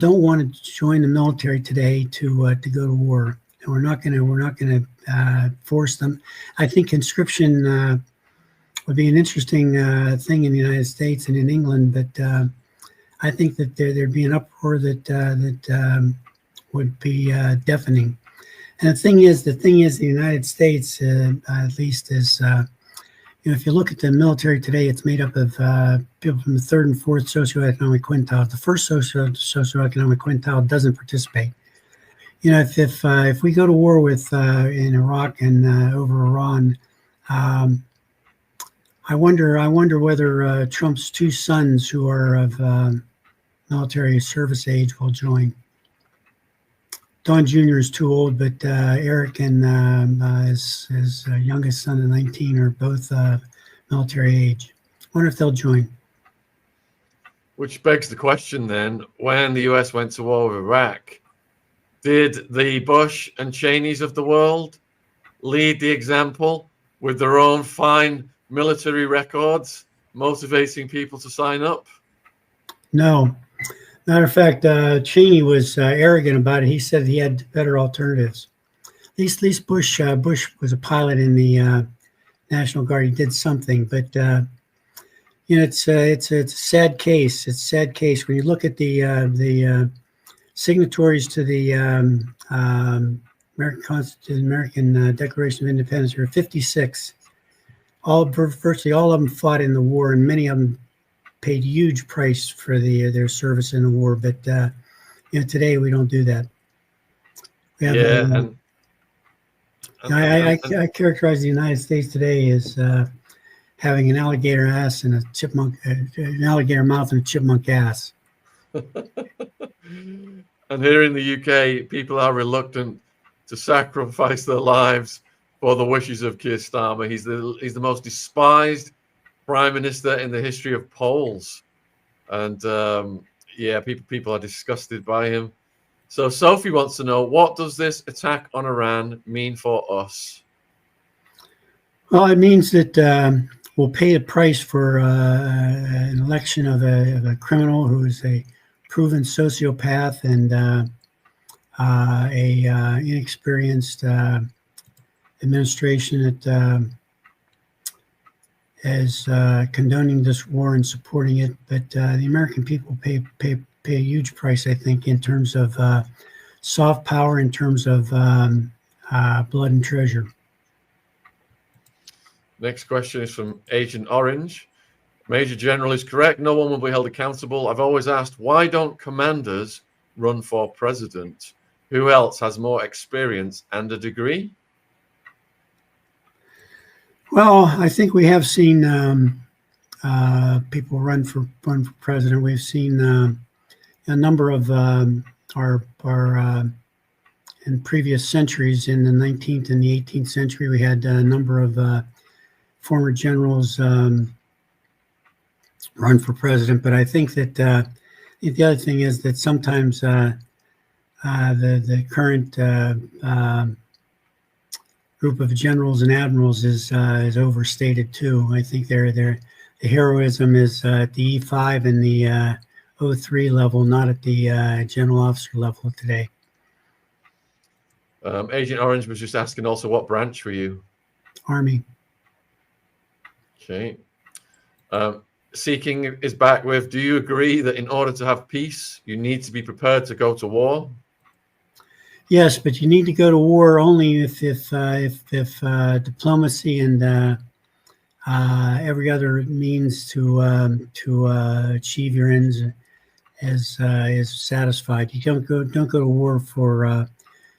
don't want to join the military today to go to war, and we're not going to force them. I think conscription would be an interesting thing in the United States and in England, but I think that there'd be an uproar that would be deafening. And the thing is, the United States, at least, is if you look at the military today, it's made up of people from the third and fourth socioeconomic quintile. The first socioeconomic quintile doesn't participate. If we go to war with in Iraq and over Iran, I wonder whether Trump's two sons, who are of military service age, will join. Don Jr. is too old, but Eric and his youngest son, at 19, are both military age. I wonder if they'll join. Which begs the question then, when the US went to war with Iraq, did the Bush and Cheneys of the world lead the example with their own fine military records, motivating people to sign up? No. Matter of fact, Cheney was arrogant about it. He said he had better alternatives. At least Bush was a pilot in the National Guard. He did something, but it's a sad case. It's a sad case when you look at the signatories to the American Declaration of Independence. There are 56. Virtually all of them fought in the war, and many of them paid huge price for their service in the war. But today we don't do that. We have I characterize the United States today as having an alligator ass and an alligator mouth and a chipmunk ass. And here in the UK, people are reluctant to sacrifice their lives for the wishes of Keir Starmer. He's the most despised prime minister in the history of polls, and people are disgusted by him. So Sophie wants to know, what does this attack on Iran mean for us? Well, it means that we'll pay a price for an election of a criminal who is a proven sociopath and a inexperienced administration that is condoning this war and supporting it. But the American people pay a huge price, I think, in terms of soft power, in terms of blood and treasure. Next question is from Agent Orange. Major General is correct. No one will be held accountable. I've always asked, why don't commanders run for president? Who else has more experience and a degree? Well, I think we have seen people run for president. We've seen a number of our in previous centuries. In the 19th and the 18th century, we had a number of former generals run for president. But I think that the other thing is that sometimes the current group of generals and admirals is overstated too. I think the heroism is at the E5 and the 03 level, not at the general officer level today. Agent Orange was just asking also, what branch were you? Army. Okay. Seeking is back with, do you agree that in order to have peace, you need to be prepared to go to war? Yes, but you need to go to war only if diplomacy and every other means to achieve your ends is satisfied. You don't go to war for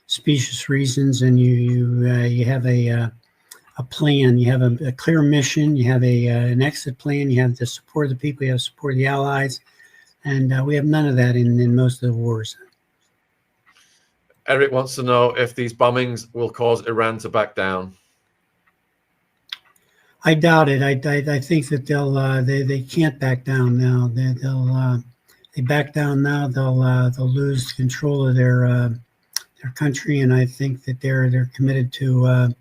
specious reasons, and you have a plan. You have a clear mission. You have an exit plan. You have the support of the people. You have support of the allies, and we have none of that in most of the wars. Eric wants to know if these bombings will cause Iran to back down. I doubt it. I think that they can't back down now. They back down now, they'll lose control of their country, and I think that they're committed to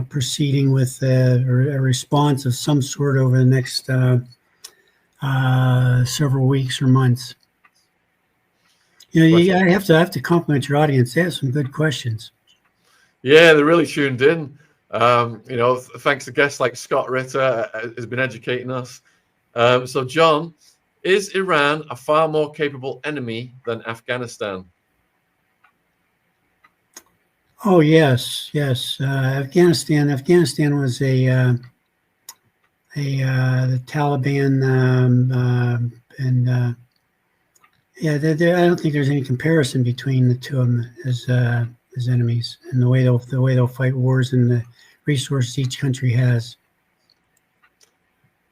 proceeding with a response of some sort over the next several weeks or months. I have to compliment your audience. They have some good questions. Yeah, they're really tuned in. Thanks to guests like Scott Ritter has been educating us. So, John, is Iran a far more capable enemy than Afghanistan? Oh yes, yes. Afghanistan was the Taliban, and yeah, I don't think there's any comparison between the two of them as enemies, and the way they'll fight wars and the resources each country has.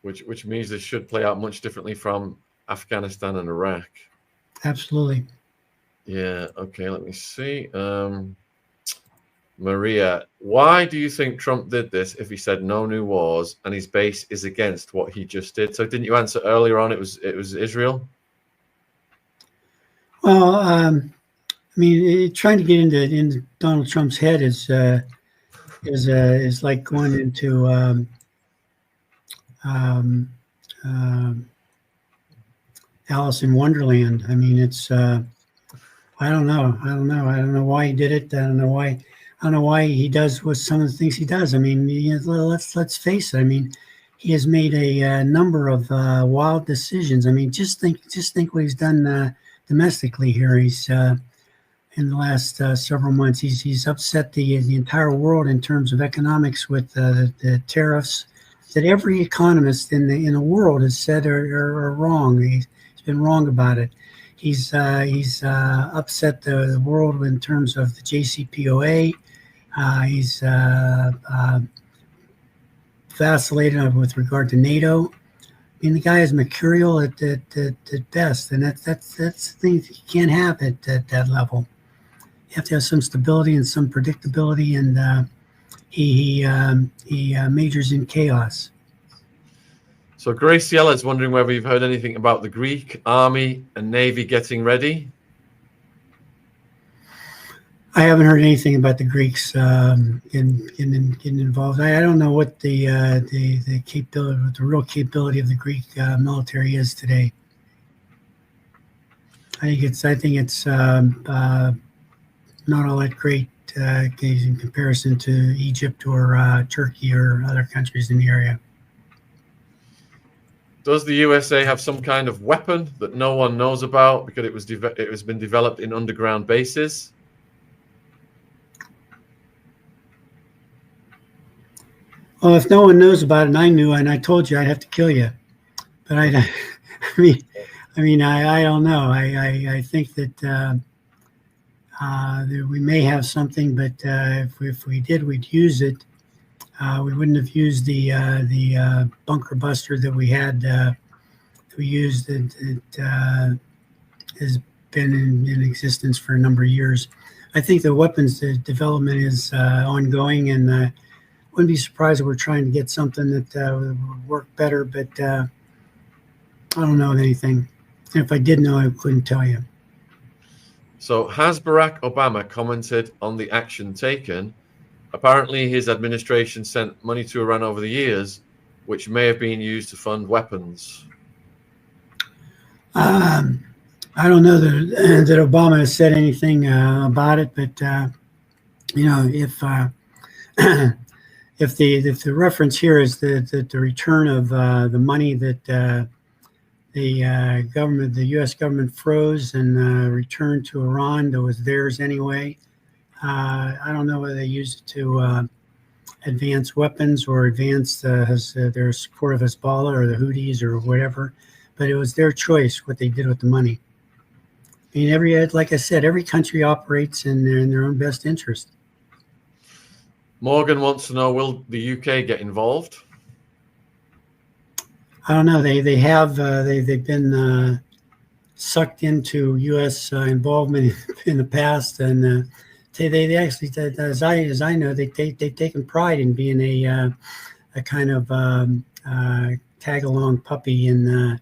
Which means this should play out much differently from Afghanistan and Iraq. Absolutely. Yeah. Okay. Let me see. Maria, why do you think Trump did this if he said no new wars and his base is against what he just did? So didn't you answer earlier on? It was Israel. Well, I mean, trying to get into Donald Trump's head is like going into Alice in Wonderland. I mean, it's I don't know why he did it. I don't know why he does what some of the things he does. I mean, let's face it. I mean, he has made a number of wild decisions. I mean, just think what he's done domestically here. He's in the last several months, he's upset the entire world in terms of economics with the tariffs that every economist in the world has said are wrong. He's been wrong about it. He's upset the world in terms of the JCPOA. He's vacillated with regard to NATO. I mean, the guy is mercurial at best, and that's the thing that you can't have at that level. You have to have some stability and some predictability, and he majors in chaos. So Graciela is wondering whether you've heard anything about the Greek army and navy getting ready. I haven't heard anything about the Greeks getting involved. I don't know what the capability, what the real capability of the Greek military is today. I think it's not all that great in comparison to Egypt or Turkey or other countries in the area. Does the USA have some kind of weapon that no one knows about because it was been developed in underground bases? Well, if no one knows about it, and I knew, and I told you, I'd have to kill you. But I don't know. I think that we may have something, but if we did, we'd use it. We wouldn't have used the bunker buster that we had. We used it has been in existence for a number of years. I think the weapons development is ongoing, and wouldn't be surprised if we're trying to get something that would work better. But I don't know anything. And if I did know, I couldn't tell you. So has Barack Obama commented on the action taken? Apparently, his administration sent money to Iran over the years, which may have been used to fund weapons. I don't know that Obama has said anything about it, but if the reference here is the return of the money that the U.S. government froze and returned to Iran that was theirs anyway. I don't know whether they used it to advance weapons or advance their support of Hezbollah or the Houthis or whatever, but it was their choice what they did with the money. I mean, like I said, every country operates in their own best interest. Morgan wants to know, will the UK get involved? I don't know. They've been sucked into U.S. involvement in the past, and they actually, as I know, they've taken pride in being a kind of tag along puppy in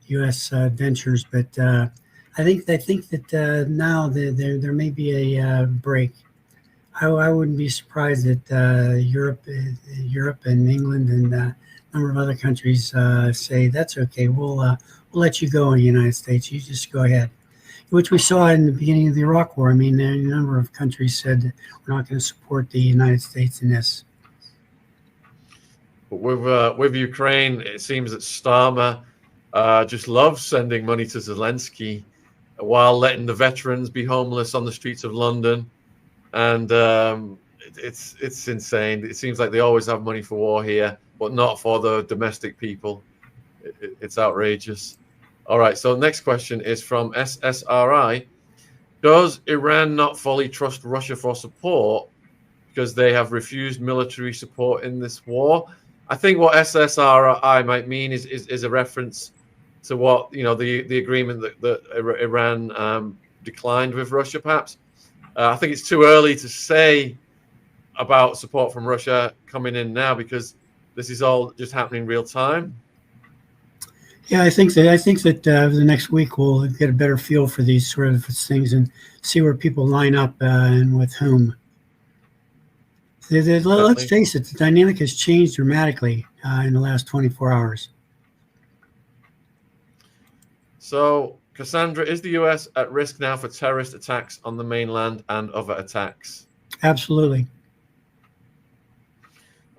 U.S. ventures. But I think that now there may be a break. I wouldn't be surprised that Europe and England and a number of other countries say that's okay. We'll let you go in the United States. You just go ahead. which we saw in the beginning of the Iraq War. I mean, a number of countries said that we're not going to support the United States in this. But with Ukraine, it seems that Starmer just loves sending money to Zelensky while letting the veterans be homeless on the streets of London. And it's insane. It seems like they always have money for war here, but not for the domestic people. It's outrageous. All right, so next question is from SSRI. Does Iran not fully trust Russia for support because they have refused military support in this war? I think what SSRI might mean is a reference to what, the agreement that Iran declined with Russia, perhaps. I think it's too early to say about support from Russia coming in now because this is all just happening real time. Yeah, I think that the next week we'll get a better feel for these sort of things and see where people line up and with whom. Let's face it, the dynamic has changed dramatically in the last 24 hours. So, Cassandra, is the U.S. at risk now for terrorist attacks on the mainland and other attacks? Absolutely.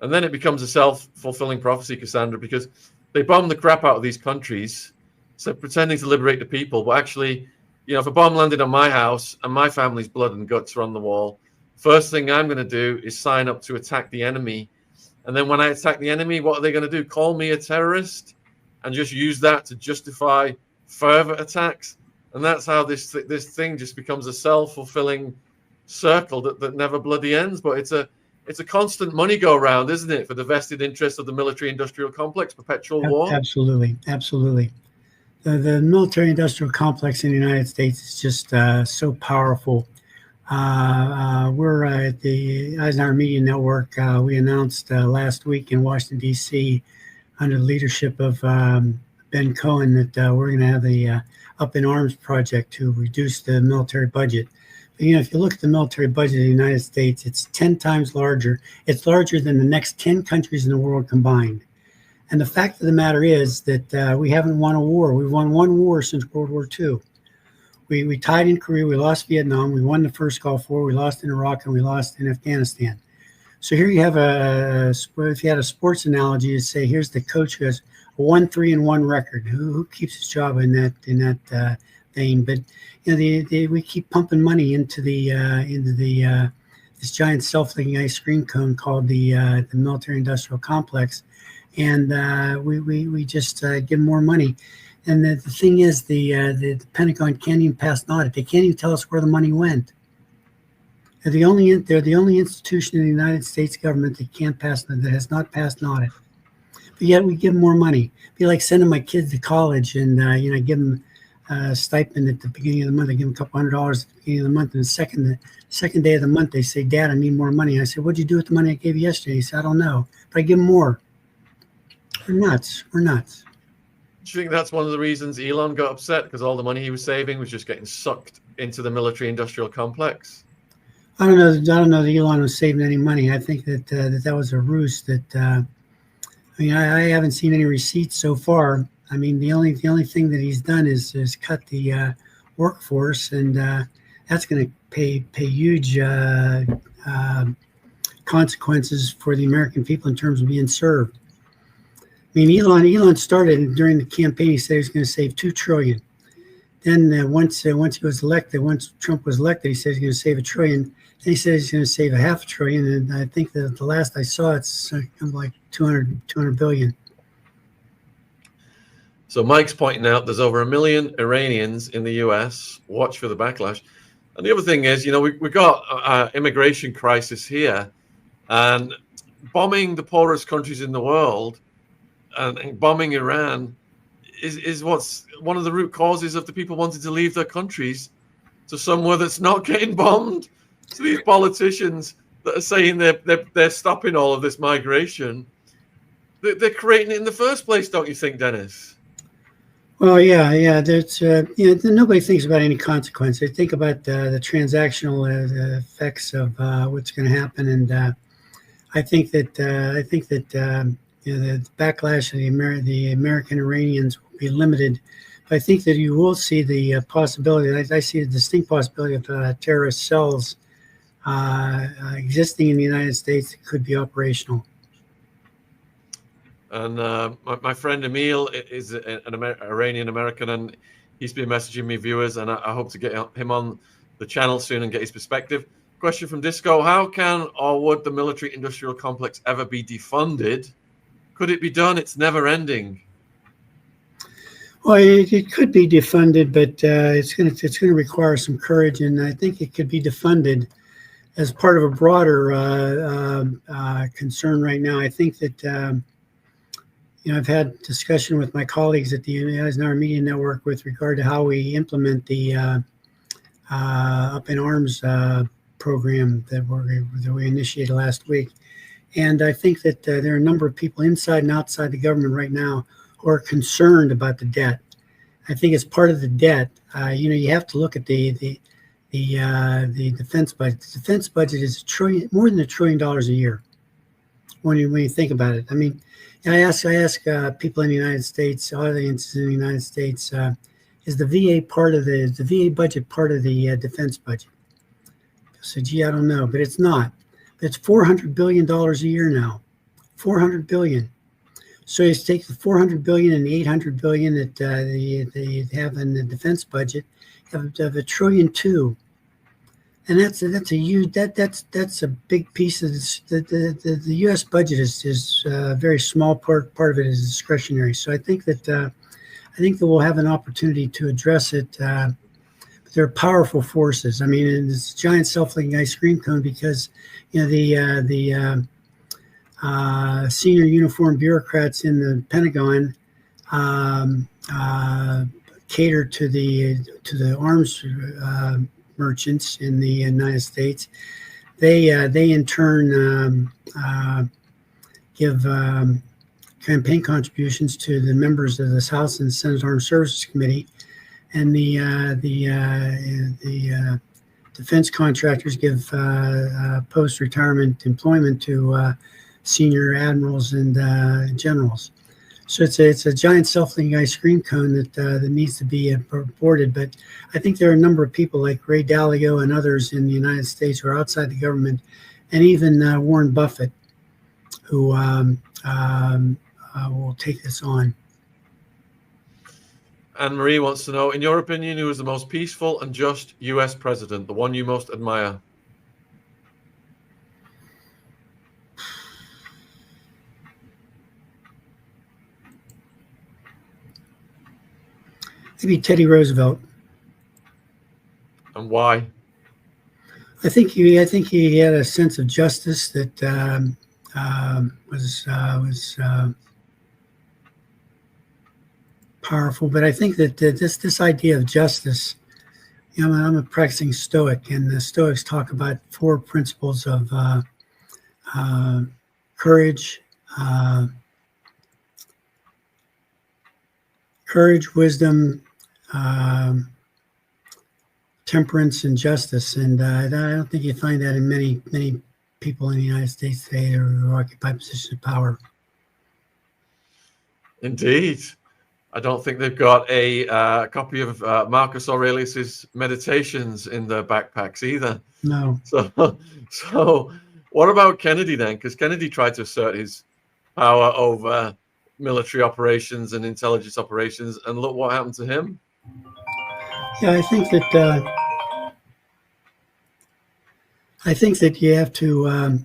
And then it becomes a self-fulfilling prophecy, Cassandra, because they bomb the crap out of these countries, so pretending to liberate the people. But actually, if a bomb landed on my house and my family's blood and guts are on the wall, first thing I'm going to do is sign up to attack the enemy. And then when I attack the enemy, what are they going to do? Call me a terrorist and just use that to justify further attacks? And that's how this thing just becomes a self-fulfilling circle that never bloody ends. But it's a constant money go round, isn't it, for the vested interests of the military-industrial complex, perpetual war? Absolutely. The military-industrial complex in the United States is just so powerful. We're at the Eisenhower Media Network. We announced last week in Washington, D.C., under the leadership of Ben Cohen, that we're going to have the Up in Arms project to reduce the military budget. But, if you look at the military budget of the United States, it's 10 times larger. It's larger than the next 10 countries in the world combined. And the fact of the matter is that we haven't won a war. We've won one war since World War II. We tied in Korea, we lost Vietnam, we won the first Gulf War, we lost in Iraq, and we lost in Afghanistan. So here you have if you had a sports analogy, you'd say here's the coach who has a 1-3-1 record. Who keeps his job in that vein? But we keep pumping money into this giant self-licking ice cream cone called the military-industrial complex, and we just give more money. And the thing is, the Pentagon can't even pass an audit. They can't even tell us where the money went. They're the only institution in the United States government that has not passed an audit. But yet we give them more money. It'd be like sending my kids to college and give them a stipend at the beginning of the month. I give them a couple $100 at the beginning of the month, and the second day of the month they say, "Dad, I need more money." And I said, "What'd you do with the money I gave you yesterday?" He said, "I don't know, but I give them more." We're nuts. Do you think that's one of the reasons Elon got upset, because all the money he was saving was just getting sucked into the military-industrial complex? I don't know that Elon was saving any money. I think that was a ruse. I haven't seen any receipts so far. I mean, the only thing that he's done is cut the workforce, and that's going to pay huge consequences for the American people in terms of being served. I mean, Elon started during the campaign. He said he was going to save $2 trillion. Then once he was elected, once Trump was elected, he said he's going to save $1 trillion. Then he said he's going to save $500 billion. And I think that the last I saw, it's like 200 billion. So Mike's pointing out there's over 1 million Iranians in the U.S. Watch for the backlash. And the other thing is, we've got an immigration crisis here, and bombing the poorest countries in the world and bombing Iran is what's one of the root causes of the people wanting to leave their countries to somewhere that's not getting bombed. So these politicians that are saying they're stopping all of this migration, they're creating it in the first place, don't you think, Dennis? Well, yeah. There's nobody thinks about any consequence. They think about the transactional effects of what's going to happen, and I think that the backlash of the American Iranians will be limited I think that you will see the possibility. I see a distinct possibility of terrorist cells existing in the United States that could be operational. And my friend Emil is an Iranian American, and he's been messaging me, viewers, and I hope to get him on the channel soon and get his perspective. Question from Disco: how can or would the military-industrial complex ever be defunded? Could it be done? It's never ending. Well, it could be defunded, but it's going to require some courage, and I think it could be defunded as part of a broader concern right now. I think that I've had discussion with my colleagues at the Eisenhower Media Network with regard to how we implement the Up in Arms program that we initiated last week. And I think that there are a number of people inside and outside the government right now who are concerned about the debt. I think it's part of the debt. You have to look at the defense budget. The defense budget is more than $1 trillion a year. When you think about it, I mean, I ask people in the United States, audiences in the United States, is the VA part of the VA budget part of the defense budget? So, gee, I don't know, but it's not. It's $400 billion a year now, $400 billion. So you take the $400 billion and the $800 billion that they have in the defense budget, have $1.2 trillion, and that's a huge that's a big piece of this. The U.S. budget is a very small part of it is discretionary. So I think that we'll have an opportunity to address it. But there are powerful forces. I mean, and it's a giant self-licking ice cream cone because the senior uniformed bureaucrats in the Pentagon cater to the arms merchants in the United States. They in turn give campaign contributions to the members of this House and Senate Armed Services Committee, and the defense contractors give post-retirement employment to senior admirals and generals. So it's a giant self-licking ice cream cone that needs to be aborted. But I think there are a number of people like Ray Dalio and others in the United States who are outside the government, and even Warren Buffett, who will take this on. Anne Marie wants to know, in your opinion, who is the most peaceful and just U.S. president, the one you most admire? Maybe Teddy Roosevelt. And why? I think he had a sense of justice that was powerful. But I think that this idea of justice, I'm a practicing Stoic, and the Stoics talk about 4 principles of courage, wisdom, temperance, and justice. And I don't think you find that in many people in the United States today who occupy positions of power. Indeed. I don't think they've got a copy of Marcus Aurelius's Meditations in their backpacks either. No. So what about Kennedy then? Because Kennedy tried to assert his power over military operations and intelligence operations, and look what happened to him. Yeah, I think that you have to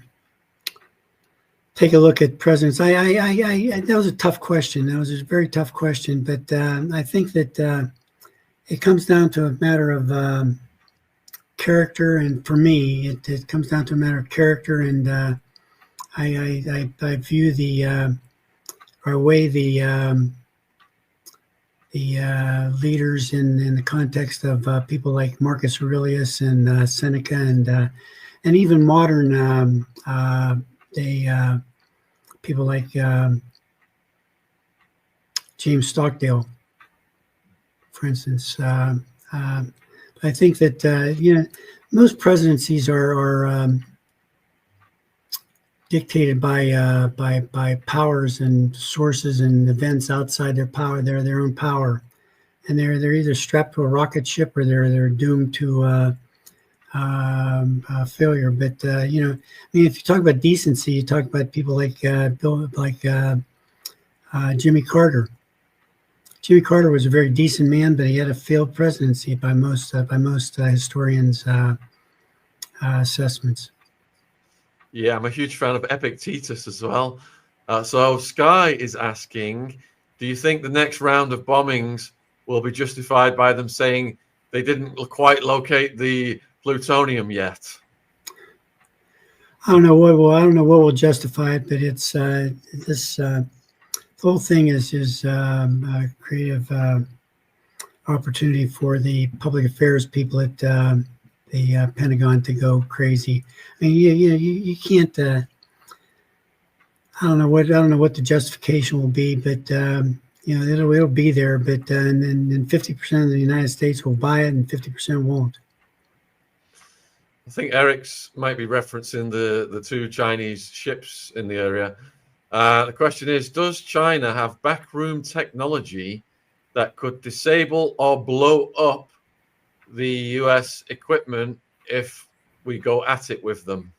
take a look at presidents. That was a tough question. That was a very tough question, but I think that it comes down to a matter of character, and for me, it comes down to a matter of character. And I view the leaders in the context of people like Marcus Aurelius and Seneca and even modern people like James Stockdale, for instance. I think that most presidencies are dictated by powers and sources and events outside their power, their own power, and they're either strapped to a rocket ship or they're doomed to failure. But you know, I mean, if you talk about decency, you talk about people like Jimmy Carter. Jimmy Carter was a very decent man, but he had a failed presidency by most historians' assessments. Yeah, I'm a huge fan of Epictetus as well. So Sky is asking, do you think the next round of bombings will be justified by them saying they didn't quite locate the plutonium yet? I don't know what will justify it, but it's the whole thing is a creative opportunity for the public affairs people at the Pentagon to go crazy. I mean, you can't. I don't know what the justification will be, but you know, it'll be there. But and then 50% of the United States will buy it, and 50% won't. I think Eric's might be referencing the two Chinese ships in the area. The question is, does China have backroom technology that could disable or blow up the US equipment if we go at it with them?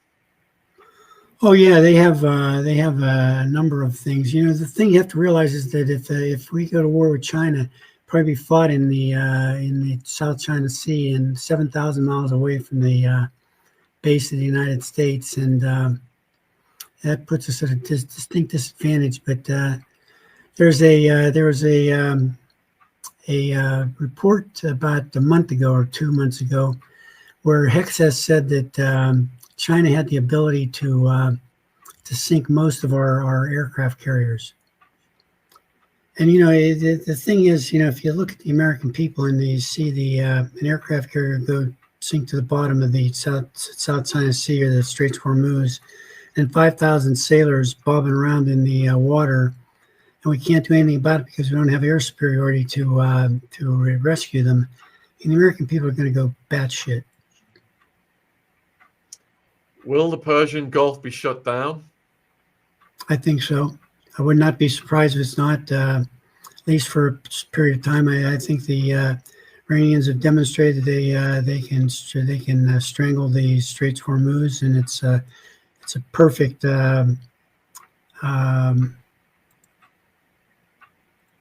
Oh yeah, they have a number of things. You know, the thing you have to realize is that if we go to war with China, probably be fought in the South China Sea and 7,000 miles away from the base of the United States, and that puts us at a distinct disadvantage. But there was a report about a month ago or 2 months ago where Hexas said that China had the ability to sink most of our aircraft carriers. And you know, the thing is, you know, if you look at the American people and you see an aircraft carrier go sink to the bottom of the South China Sea or the Straits of Hormuz, and 5,000 sailors bobbing around in the water, and we can't do anything about it because we don't have air superiority to rescue them, and the American people are going to go batshit. Will the Persian Gulf be shut down? I think so. I would not be surprised if it's not, at least for a period of time. I think the Iranians have demonstrated they can strangle the Straits of Hormuz, and it's a perfect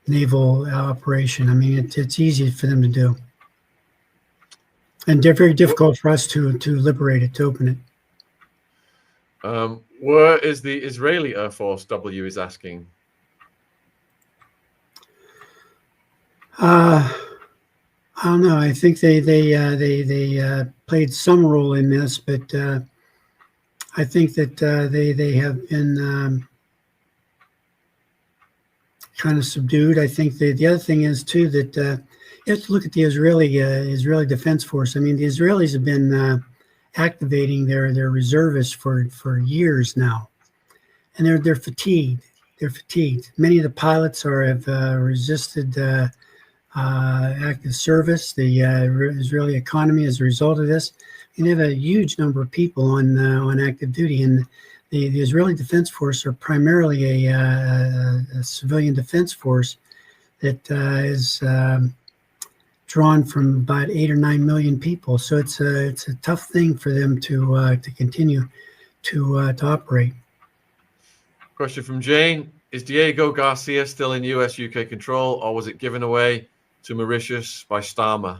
naval operation. I mean, it's easy for them to do, and they're very difficult for us to liberate it, to open it. Where is the Israeli Air Force? W is asking. I don't know. I think they played some role in this, but I think that they have been kind of subdued. I think the other thing is too that you have to look at the Israeli Defense Force. I mean, the Israelis have been activating their reservists for years now, and they're fatigued. They're fatigued. Many of the pilots have resisted active service. The Israeli economy, as a result of this, and they have a huge number of people on active duty. And the Israeli Defense Force are primarily a civilian defense force that is drawn from about 8 or 9 million people. So it's a tough thing for them to continue to operate. Question from Jane: is Diego Garcia still in US-UK control, or was it given away to Mauritius by Starmer?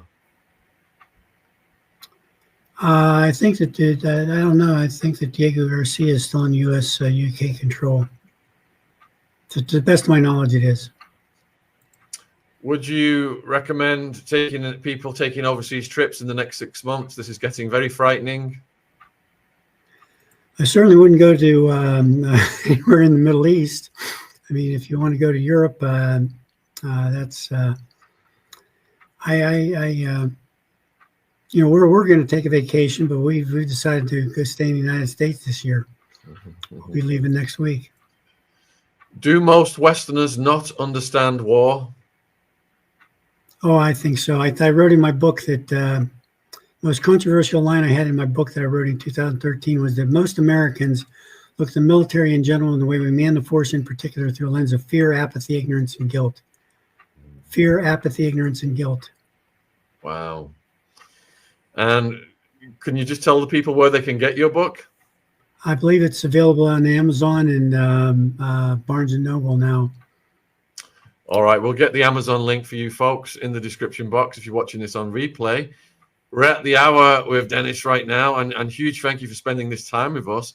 I think that I don't know. I think that Diego Garcia is still in US-UK control. To the best of my knowledge, it is. Would you recommend people taking overseas trips in the next 6 months? This is getting very frightening. I certainly wouldn't go to anywhere in the Middle East. I mean, if you want to go to Europe, that's you know, we're going to take a vacation, but we've decided to go stay in the United States this year. We'll be leaving next week. Do most Westerners not understand war? Oh, I think so. I wrote in my book that the most controversial line I had in my book that I wrote in 2013 was that most Americans look at the military in general and the way we man the force in particular through a lens of fear, apathy, ignorance, and guilt. Fear, apathy, ignorance, and guilt. Wow. And can you just tell the people where they can get your book? I believe it's available on Amazon and Barnes and Noble now. All right, we'll get the Amazon link for you folks in the description box if you're watching this on replay. We're at the hour with Dennis right now, and huge thank you for spending this time with us.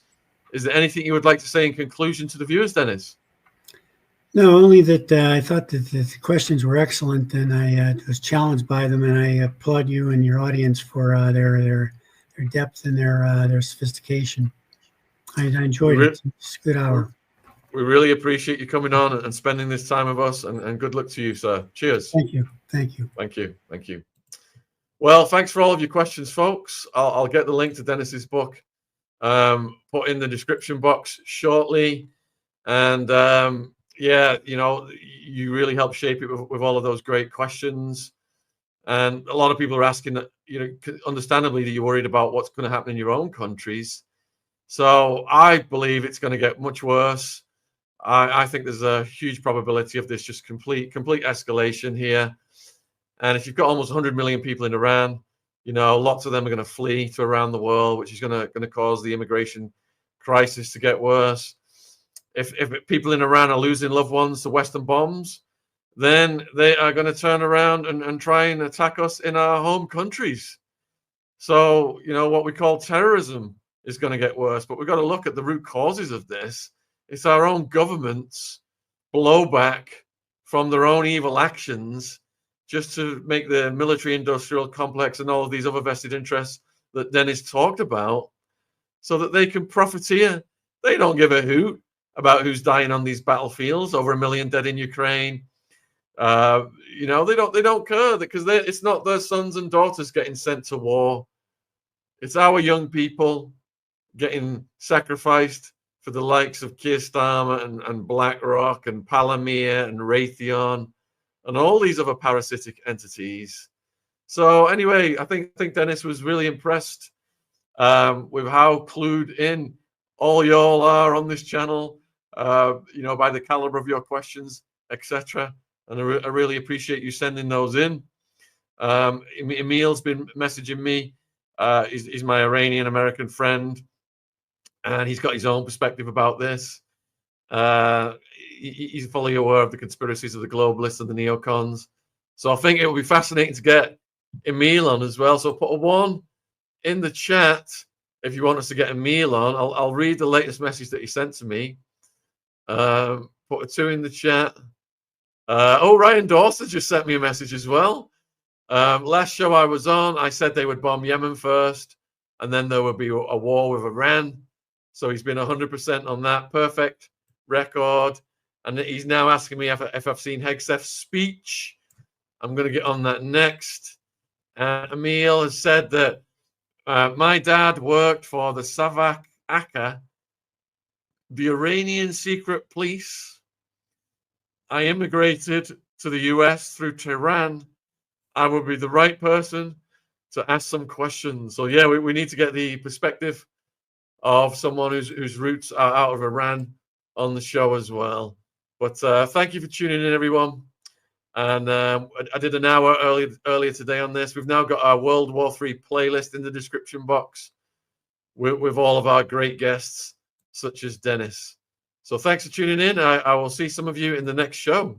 Is there anything you would like to say in conclusion to the viewers, Dennis? No, only that I thought that the questions were excellent, and I was challenged by them, and I applaud you and your audience for their depth and their sophistication. I enjoyed it. It's a good hour. We really appreciate you coming on and spending this time with us, and good luck to you, sir. Cheers. Thank you. Thank you. Thank you. Thank you. Well, thanks for all of your questions, folks. I'll get the link to Dennis's book put in the description box shortly. And yeah, you know, you really helped shape it with all of those great questions. And a lot of people are asking that, you know, understandably, that you're worried about what's going to happen in your own countries. So I believe it's going to get much worse. I think there's a huge probability of this just complete escalation here. And if you've got almost 100 million people in Iran, you know, lots of them are going to flee to around the world, which is going to cause the immigration crisis to get worse. If people in Iran are losing loved ones to Western bombs, then they are going to turn around and try and attack us in our home countries. So, you know, what we call terrorism is going to get worse. But we've got to look at the root causes of this. It's our own government's blowback from their own evil actions, just to make the military-industrial complex and all of these other vested interests that Dennis talked about, so that they can profiteer. They don't give a hoot about who's dying on these battlefields. Over 1 million dead in Ukraine. You know, they don't care, because it's not their sons and daughters getting sent to war. It's our young people getting sacrificed for the likes of Keir Starmer and BlackRock and Palantir and Raytheon and all these other parasitic entities. So anyway, I think Dennis was really impressed with how clued in all y'all are on this channel, you know, by the caliber of your questions, etc. And I really appreciate you sending those in. Emil's been messaging me. He's my Iranian American friend, and he's got his own perspective about this. He's fully aware of the conspiracies of the globalists and the neocons. So I think it will be fascinating to get Emil on as well. So put a 1 in the chat if you want us to get Emil on. I'll read the latest message that he sent to me. Put a 2 in the chat. Oh, Ryan Dawson just sent me a message as well. Last show I was on, I said they would bomb Yemen first, and then there would be a war with Iran. So he's been 100% on that. Perfect record. And he's now asking me if I've seen Hegseth's speech. I'm going to get on that next. Emil has said that my dad worked for the Savak Aka, the Iranian secret police. I immigrated to the US through Tehran. I would be the right person to ask some questions. So yeah, we need to get the perspective of someone whose roots are out of Iran on the show as well. But thank you for tuning in, everyone. And I did an hour earlier today on this. We've now got our World War III playlist in the description box with all of our great guests, such as Dennis. So thanks for tuning in. I will see some of you in the next show.